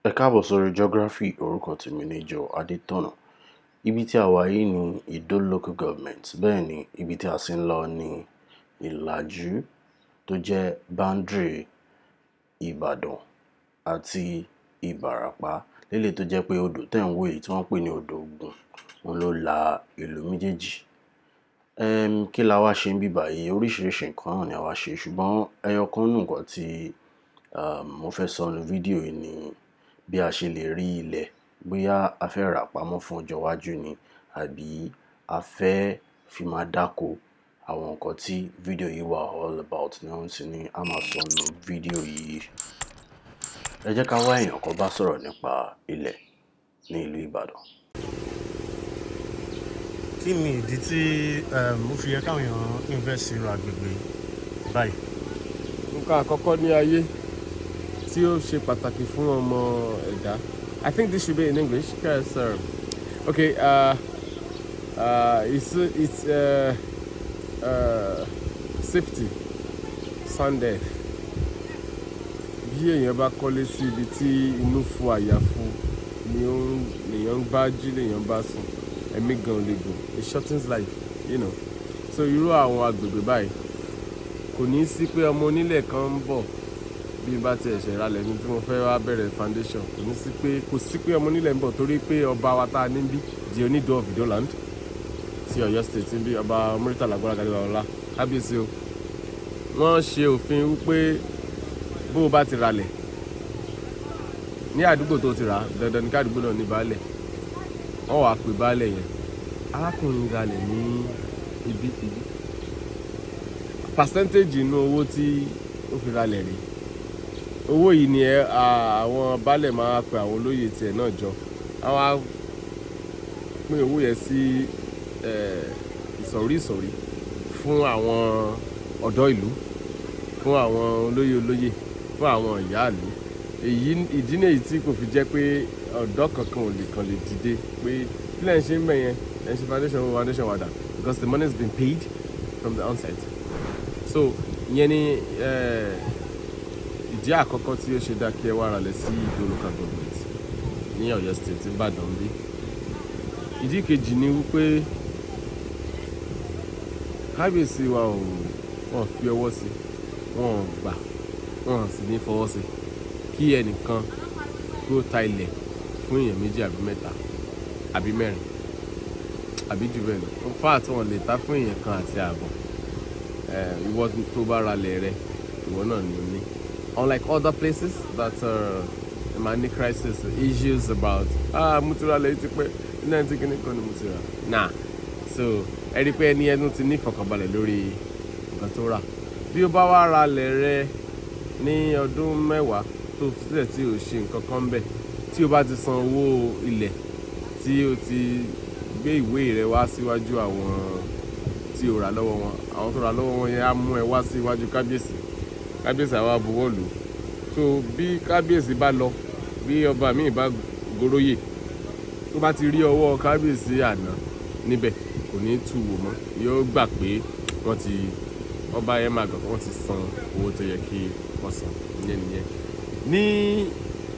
Ẹ káàbọ̀ sórí Joegraphy, orúkọ tèmi ni Joe Adétọ̀nà. Ibi tí a wà yìí ni Ido Local Government. Bẹ́ẹ̀ ni ibi tí a sì ń lọ ní ìlàjú tó jẹ́ boundary Ìbàdàn àti Ìbàràpá. Lélẹ̀ tó jẹ́ pé odò tẹ̀ ń wò yìí tí wọ́n pè ní odò Ògùn, òun ló la ìlú méjèèjì. Kí la wá ṣe ń bí báyìí? Oríṣiríṣi nǹkan náà ni a wá ṣe, ṣùgbọ́n ẹyọ kan nù nǹkan tí mo fẹ́ sọ nínú fídíò yìí ni bí a ṣe lè rí ilẹ̀, bóyá a fẹ́ rà pamọ́ fún ọjọ́ iwájú ni àbí a fẹ́ fi máa dáko. Àwọn nǹkan tí fídíò yìí wà all about ni wọ́n sì ní a máa sọ nínú fídíò yìí. Ẹ jẹ́ ká wá èèyàn kan bá sọ̀rọ̀ nípa ilẹ̀ ní ìlú Ìbàdàn. Kí ni ìdí tí mo fi yẹ káwọn èèyàn invest nínú agbègbè báyìí? Nǹkan àkọ́kọ́ ní ayé tí ó ṣe pàtàkì fún ọmọ ẹ̀dá. I think this should be in English because it's safety, sound death. Bí èèyàn bá kọ́lé sí ibi tí inú fún àyàfu ni lèèyàn bá jí lèèyàn bá sùn, ẹ̀mí gan lè gùn. It shortens life, you know. So irú àwọn agbègbè báyìí kò ní sí pé ọmọ onílẹ̀ kan ń bọ̀ bí bá ti ẹ̀ṣẹ̀ ralẹ̀ ní tí mo fẹ́ wá bẹ̀rẹ̀ foundation. Kò sí pé ọmọ onílẹ̀ ń bọ̀ torí pé ọba wa tá a ní bí di onídò of Ido land ti Oyo State ń bí ọba Muritala Agbára ọlá kábíyèsí o. Wọ́n ṣe òfin wípé bó o bá ti ralẹ̀ ní àdúgbò tó ti rà dandan ní kádùúgbò náà ní baálẹ̀. Wọ́n wàá pè baálẹ̀ yẹn, arákùnrin ralẹ̀ ní ibi percentage inú owó tí ó fi ralẹ̀ rèé. Owó yìí ni àwọn baálẹ̀ máa pe àwọn olóyè tiẹ̀ náà jọ. Àwọn á pín owó yẹn sí ìsọ̀rí fún àwọn ọ̀dọ́ ìlú, fún àwọn olóyè, fún àwọn ìyá ìlú. Ìdí nìyí tí kò fi jẹ́ pé ọ̀dọ́ kankan ò lè dìde pé kí lẹ́yìn ṣe ń bẹ̀ yẹn, ẹ̀ ń ṣe foundation wàdà, because the money has been paid from the onset. So ìyẹn ni ìdí àkọ́kọ́ tí ó ṣe dá kí ẹ wá ralẹ̀ sí Ido Local Government ní Oyo State Ìbàdàn bí. Ìdí kejì ni wípé kábíyèsí wa wọ́n fi ọwọ́ sí, wọ́n gbà, wọ́n sì ní fọwọ́ sí kí ẹnìkan kó ta ilẹ̀ fún èèyàn méjì àbí mẹ́ta àbí mẹ́rin àbí jù bẹ́ẹ̀ lọ. In fact wọ́n lè ta fún èèyàn kan àti ààbọ̀. Ìwọ tó bá ralẹ̀ rẹ, ìwọ náà ni o ní. Unlike other places that any crisis issues about mo ti ralẹ̀ yìí ti pẹ́ ní 19 kìíní kan ni mo ti rà. Nah, so ẹ rí pé ẹni ẹnu ti ní ìfọ̀kànbalẹ̀ lórí nǹkan tó rà. Bí o bá wá ralẹ̀ rẹ ní ọdún mẹ́wàá tó sílẹ̀ tí o ṣe nǹkan kan bẹ̀, tí o bá ti san owó ilẹ̀, tí o ti gbé ìwé rẹ wá síwájú àwọn tí o rà lọ́wọ́ wọn, àwọn tó rà lọ́wọ́ wọn yẹn á mú ẹ wá síwájú kábíyèsí àwa buwọ́ lù. So bí kábíyèsí bá lọ, bí ọba míì bá goróyè, tó bá ti rí ọwọ́ kábíyèsí àná níbẹ̀ kò ní tú wò mọ́, yóò gbà pé ọba yẹn máa gbà pé wọ́n ti san owó tó yẹ kí wọ́n san. Nìyẹn ní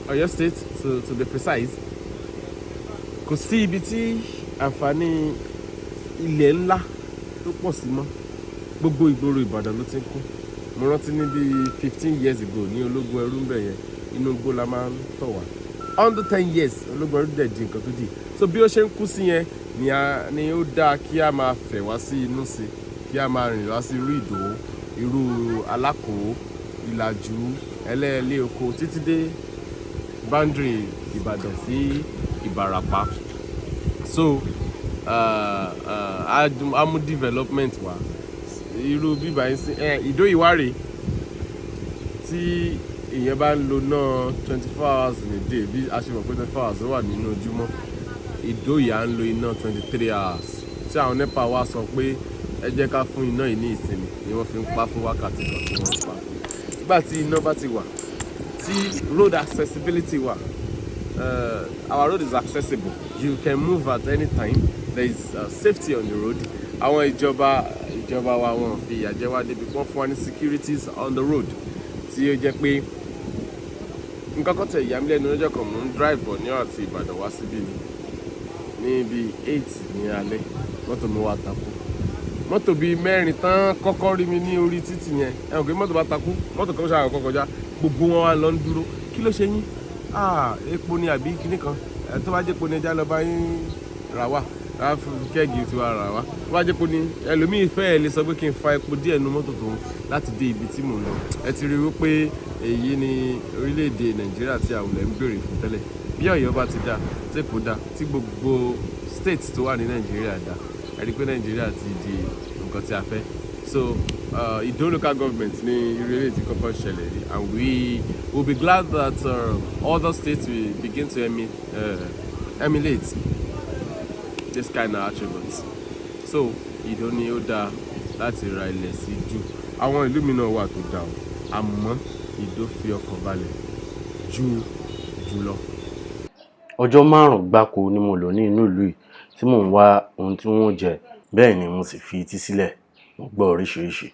Oyo State to be precise, kò sí ibi tí àǹfààní ilẹ̀ ńlá tó pọ̀ sí mọ́. Gbogbo ìgboro Ìbàdàn ló ti ń kún. Mo rántí ní bí 15 years ago ní ológun ẹrú ń bẹ̀ yẹn, inú igbó la máa ń tọ̀ wá. Under 10 years ológun ẹrú dẹ̀ di nǹkan tó dì. So bí ó ṣe ń kú sí yẹn ni ó dáa kí a máa fẹ̀ wá sí inú sí, kí a máa rìn wá sí irú Ìdó, irú Alákò, Ìlàjú, Ẹlẹ́ẹ̀lẹ́ oko títí dé boundary Ìbàdàn sí Ìbàràpá. So a mú development wá. Irú bíbá yín sí Ìdó ìwárè tí èèyàn bá ń lo náà 24 hours in a day, bí a ṣe mọ̀ pé 24 hours wà nínú ojúmọ́, Ìdó yìí à ń lo iná 23 hours. Tí àwọn NEPA wá sọ pé ẹ jẹ́ ká fún iná yìí ní ìsinmi ni wọ́n fi ń pa fún wákàtí kan tí wọ́n ń pa. Nígbà tí iná bá ti wà, tí road accessibility wà, our road is accessible, you can move at any time, there is safety on the road. Àwọn ìjọba wa wọ́n fi ìyà jẹ wá débi wọ́n fún wa ní securities on the road tí ó jẹ́ pé nǹkan kan tẹ̀ ìyá mi lẹ́nu lọ́jọ́ kan mò ń drive bọ̀ ní àti Ìbàdàn wá síbí ni ní bíi 8 ní alẹ́ mọ́tò mi wá takú mọ́tò bíi 4 tán kọ́kọ́ rí mi ní orí títì yẹn ẹ̀hùn kí mọ́tò bá takú mọ́tò kan ṣáà kọ́kọ́ kọjá gbogbo wọn wá lọ ń dúró kí ló ṣe yín epo ni àbí kinní kan tó bá jẹ́ epo ni ẹja lọ bá yín rà wá kẹ́ẹ̀gì tí wàá rà wá tó bá jẹ́ epo ni ẹlòmíì fẹ́ ẹ lè sọ pé kí n fa epo díẹ̀ nu mọ́tò tó láti dé ibi tí mò ń lọ ẹ ti rí wípé èyí ni orílẹ̀-èdè Nàìjíríà tí àwọn ilẹ̀ ń béèrè fún tẹ́lẹ̀ bí Ọ̀yọ́ bá ti dá tí kò dá tí gbogbo state tó wà ní Nàìjíríà dá ẹ rí pé Nàìjíríà ti di nǹkan tí a fẹ́ so Ido Local Government ní orílẹ̀-èdè tí kọ́kọ́ ṣẹlẹ̀ rí and we will be glad that other states will begin to emulate this kind of attributes so Ido ni ó dáa láti ra ilẹ̀ sí jù àwọn ìlú mi náà wà tó dáa o àmọ́ Ido fi ọkàn balẹ̀ jù lọ. Ọjọ́ 5 gbáko ni mo lò ní inú ìlú yìí tí mò ń wá ohun tí wọ́n jẹ bẹ́ẹ̀ ni mo sì fi etí sílẹ̀ mo gbọ́ oríṣiríṣi.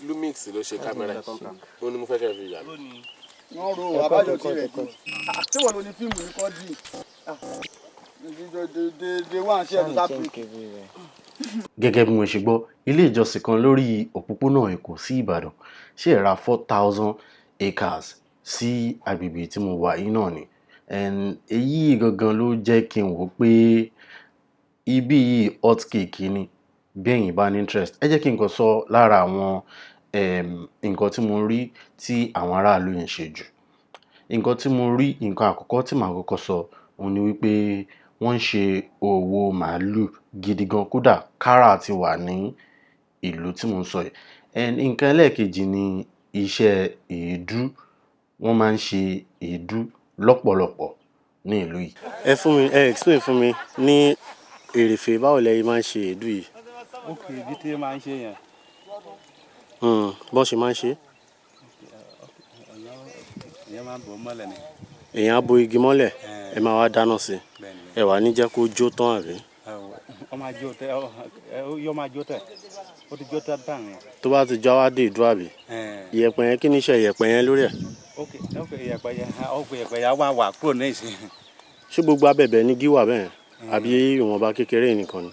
Lumix ló ṣe kámẹ́rà ó ní mo fẹ́ kẹ́ fi yà mí. wọ́n ro àbájọ tí rẹ̀ tí wọ́n lo ní fíìmù ní kọ́dí de wá ṣe ẹ̀dùn sápẹ́kì. Gẹ́gẹ́ bí mo ṣe gbọ́ ilé ìjọsìn kan lórí òpópónà Èkó sí Ìbàdàn ṣe ra 4,000 acres sí agbègbè tí mo wà yìí náà ni èyí gangan ló jẹ́ kí n wò pé ibi yìí hot cake ni bí ẹ̀yin bá ní interest ẹ jẹ́ kí n kàn sọ lára àwọn nǹkan tí mo rí tí àwọn aráàlú yẹn ṣe jù. Nǹkan tí mo rí nǹkan àkọ́kọ́ tí màá kọ́kọ́ sọ òun ni wípé wọ́n ń ṣe òwò màálù gidi gan kódà kárà ti wà ní ìlú tí mo ń sọ yìí. Nǹkan ẹlẹ́ẹ̀kejì ni iṣẹ́ èédú wọ́n máa ń ṣe èédú lọ́pọ̀lọpọ̀ ní ìlú yìí. Explain fún mi ní èrèfé báwo lẹ́yìn máa ń ṣe èédú yìí. ókè ibi tí máa ń ṣe yẹn. bọ́n ṣe máa ń ṣe. èèyàn máa ń bò mọ́lẹ̀ ni. èèyàn á bo igi mọ́lẹ̀ ẹ máa wá dáná sí ẹ wà ní jẹ́ kó jó tán àbí. ọ máa jó tẹ yọ máa jó tẹ ó ti jó tẹ báyìí. tó bá ti jó wá dé ìdú àbí. ìyẹ̀pẹ̀ yẹn kí ni iṣẹ́ ìyẹ̀pẹ̀ yẹn lórí ẹ̀. ókè ìyẹ̀pẹ̀ yẹn wá wà kúrò ní ìsìn. ṣé gbogbo abẹ̀bẹ̀ ní gíwà bẹ́ẹ̀ àbí ìwọ̀nba kékeré nìkan ni.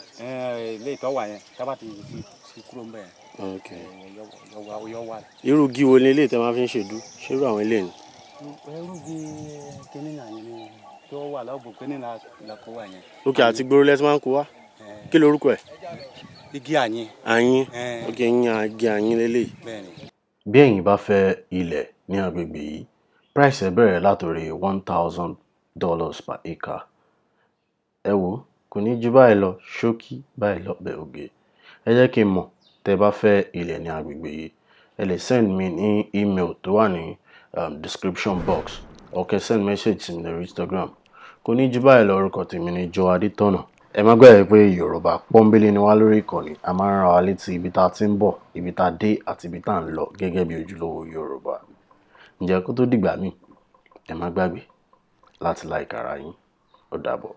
ilé ìtọ́wà yẹn tábà ti fi kúrò ń bẹ̀ yọ wà. irú gíwo ni ilé ìtẹ́ máa fi ń ṣèdú ṣé irú àwọn ilé ni. irú bí kíní náà yẹn ni tó wà lọ́gbọ̀n kíní náà kó wà yẹn. ókè àti gbòòrò lẹ́tí máa ń kó wá kí lorúkọ ẹ̀. igi àyín. àyín ókè yín igi àyín lélẹ́yìí. bí ẹ̀yin bá fẹ́ ilẹ̀ ní agbègbè yìí price ẹ̀ bẹ̀rẹ̀ látòrí $1,000 per acre. ẹ wò kò ní ju báyìí lọ ṣókí báyìí lọ bẹ̀ ògè. ẹ jẹ́ kí n mọ̀ tẹ́ bá fẹ́ ilẹ̀ ní agbègbè yìí ẹ lè send mi ní email tó wà ní description box or kẹ́ send message sí mi lórí Instagram. kò ní ju báyìí lọ orúkọ tèmi ní Adétọ̀nà. ẹ má gbàgbé pé Yorùbá pọ́nbélé ni wá lórí ìkànnì a máa ń ra wa létí ibi tá a ti ń bọ̀ ibi tá a dé àti ibi tá a ń lọ gẹ́gẹ́ bí ojúlówó Yorùbá. ǹjẹ́ kó tó dìgbà míì ẹ má gbàgbé láti like ara yín ó dàbọ̀.